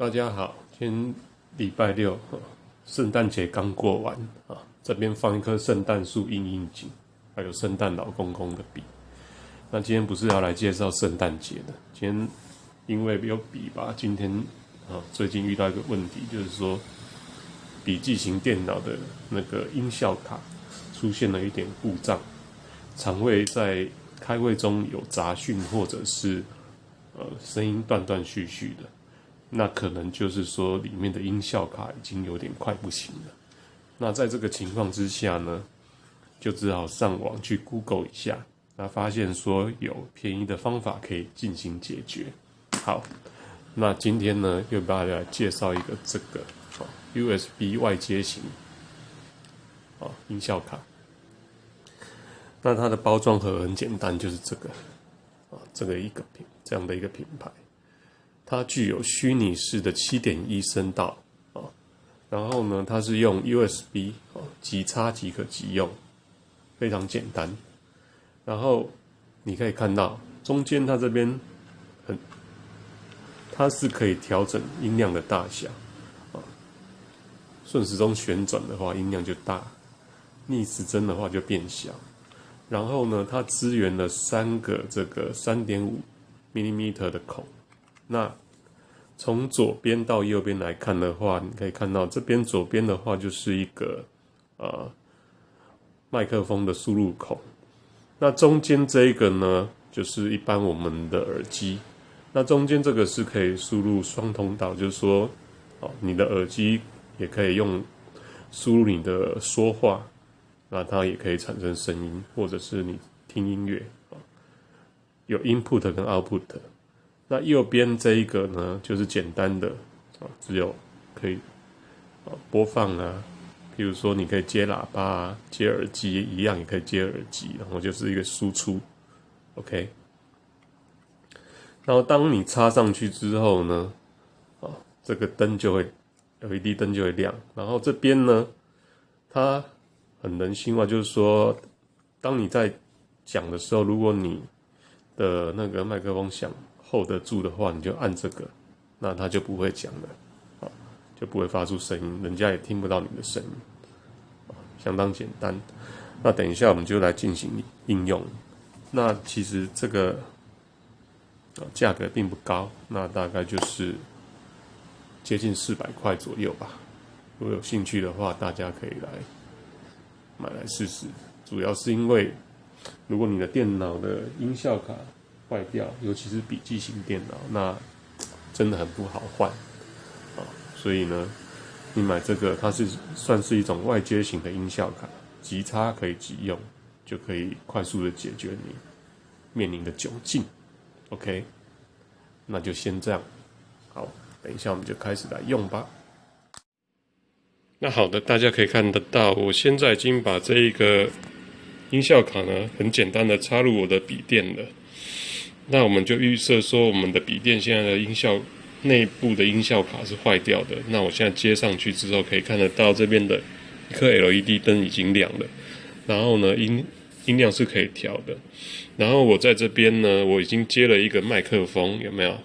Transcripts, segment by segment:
大家好，今天礼拜六，圣诞节刚过完啊，这边放一棵圣诞树应景，还有圣诞老公公的笔。那今天不是要来介绍圣诞节的，今天因为有笔吧，今天最近遇到一个问题，就是说笔记型电脑的那个音效卡出现了一点故障，常会在开会中有杂讯，或者是声音断断续续的。那可能就是说里面的音效卡已经有点快不行了。那在这个情况之下呢，就只好上网去 Google 一下，那发现说有便宜的方法可以进行解决。好，那今天呢又把大家来介绍一个这个USB 外接型音效卡。那它的包装盒很简单，就是这个这样的一个品牌。它具有虚拟式的 7.1 声道然后呢，它是用 USB 即插即可即用，非常简单。然后你可以看到中间它这边它是可以调整音量的大小顺时钟旋转的话音量就大，逆时针的话就变小。然后呢，它支援了3个这个 3.5 mm 的孔。那从左边到右边来看的话，你可以看到这边左边的话就是一个麦克风的输入孔，那中间这一个呢就是一般我们的耳机。那中间这个是可以输入双通道，就是说你的耳机也可以用输入你的说话，那它也可以产生声音，或者是你听音乐有 input 跟 output。那右边这一个呢，就是简单的只有可以播放譬如说你可以接喇叭接耳机一样，也可以接耳机，然后就是一个输出 ，OK。然后当你插上去之后呢，这个灯就会 LED 灯就会亮。然后这边呢，它很人性化，就是说，当你在讲的时候，如果你的那个麦克风响hold得住的话，你就按这个，那它就不会讲了，就不会发出声音，人家也听不到你的声音，相当简单。那等一下我们就来进行应用。那其实这个价格并不高，那大概就是接近400块左右吧。如果有兴趣的话，大家可以来买来试试。主要是因为如果你的电脑的音效卡坏掉，尤其是笔记型电脑，那真的很不好换所以呢，你买这个它是算是一种外接型的音效卡，即插可以即用，就可以快速的解决你面临的窘境。OK， 那就先这样。好，等一下我们就开始来用吧。那好的，大家可以看得到，我现在已经把这一个音效卡呢，很简单的插入我的笔电了。那我们就预设说，我们的笔电现在的音效内部的音效卡是坏掉的。那我现在接上去之后，可以看得到这边的一颗 LED 灯已经亮了，然后呢，音量是可以调的。然后我在这边呢，我已经接了一个麦克风，有没有？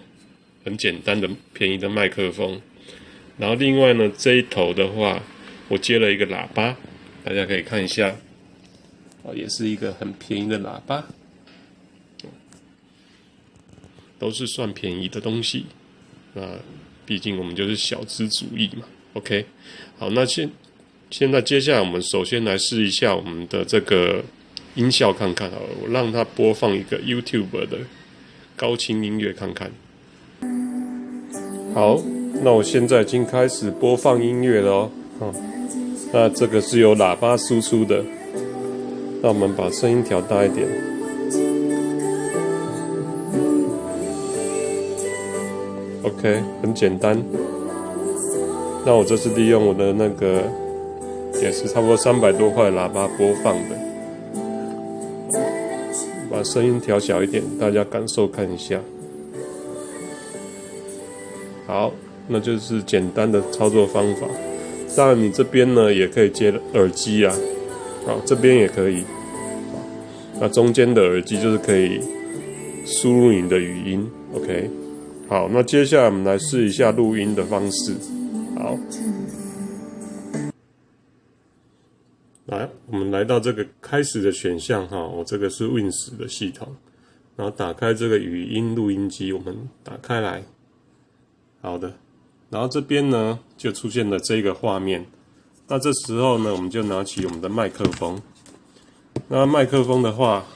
很简单的便宜的麦克风。然后另外呢，这一头的话，我接了一个喇叭，大家可以看一下，也是一个很便宜的喇叭。都是算便宜的东西，那毕竟我们就是小资主义嘛。OK， 好，那现在接下来我们首先来试一下我们的这个音效看看好了，我让它播放一个 YouTube 的高清音乐看看。好，那我现在已经开始播放音乐了那这个是有喇叭输出的，那我们把声音调大一点。OK， 很简单。那我这是利用我的那个，也是差不多300多块喇叭播放的，把声音调小一点，大家感受看一下。好，那就是简单的操作方法。当然，你这边呢也可以接耳机好，这边也可以。那中间的耳机就是可以输入你的语音 ，OK。好，那接下来我们来试一下录音的方式。好，来，我们来到这个开始的选项哈，我这个是 Win10 的系统，然后打开这个语音录音机，我们打开来，好的，然后这边呢就出现了这个画面。那这时候呢，我们就拿起我们的麦克风。那麦克风的话，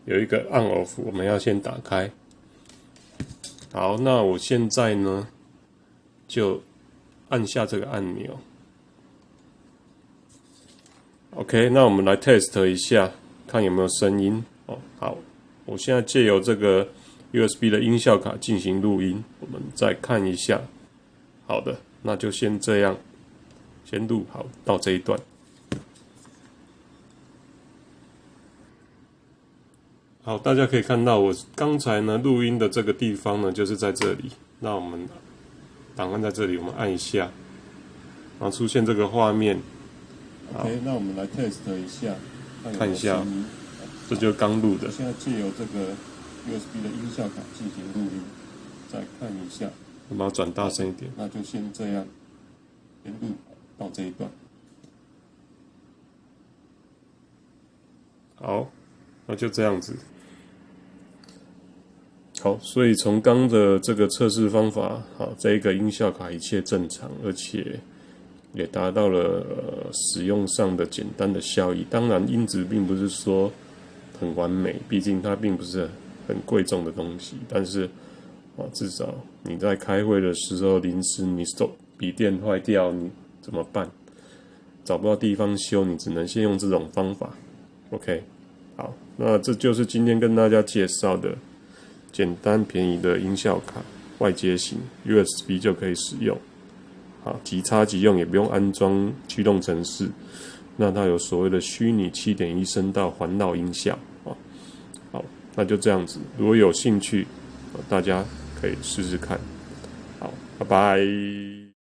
有一个 on off， 我们要先打开。好，那我现在呢，就按下这个按钮。OK， 那我们来 test 一下，看有没有声音。好，我现在借由这个 USB 的音效卡进行录音，我们再看一下。好的，那就先这样，先录好到这一段。好，大家可以看到，我刚才呢录音的这个地方呢，就是在这里。那我们档案在这里，我们按一下，然后出现这个画面。OK， 那我们来 test 一下，看一下，这就是刚录的。现在借由这个 USB 的音效卡进行录音，再看一下。我们要转大声一点。那就先这样，先录到这一段。好，那就这样子。好，所以从刚的这个测试方法，好，这一个音效卡一切正常，而且也达到了使用上的简单的效益。当然，音质并不是说很完美，毕竟它并不是很贵重的东西。但是，至少你在开会的时候，临时你笔电坏掉，你怎么办？找不到地方修，你只能先用这种方法。OK， 好，那这就是今天跟大家介绍的简单便宜的音效卡，外接型 USB 就可以使用。好，即插即用，也不用安装驱动程式。那它有所谓的虚拟 7.1 声道环绕音效。好，那就这样子。如果有兴趣，大家可以试试看。好，拜拜。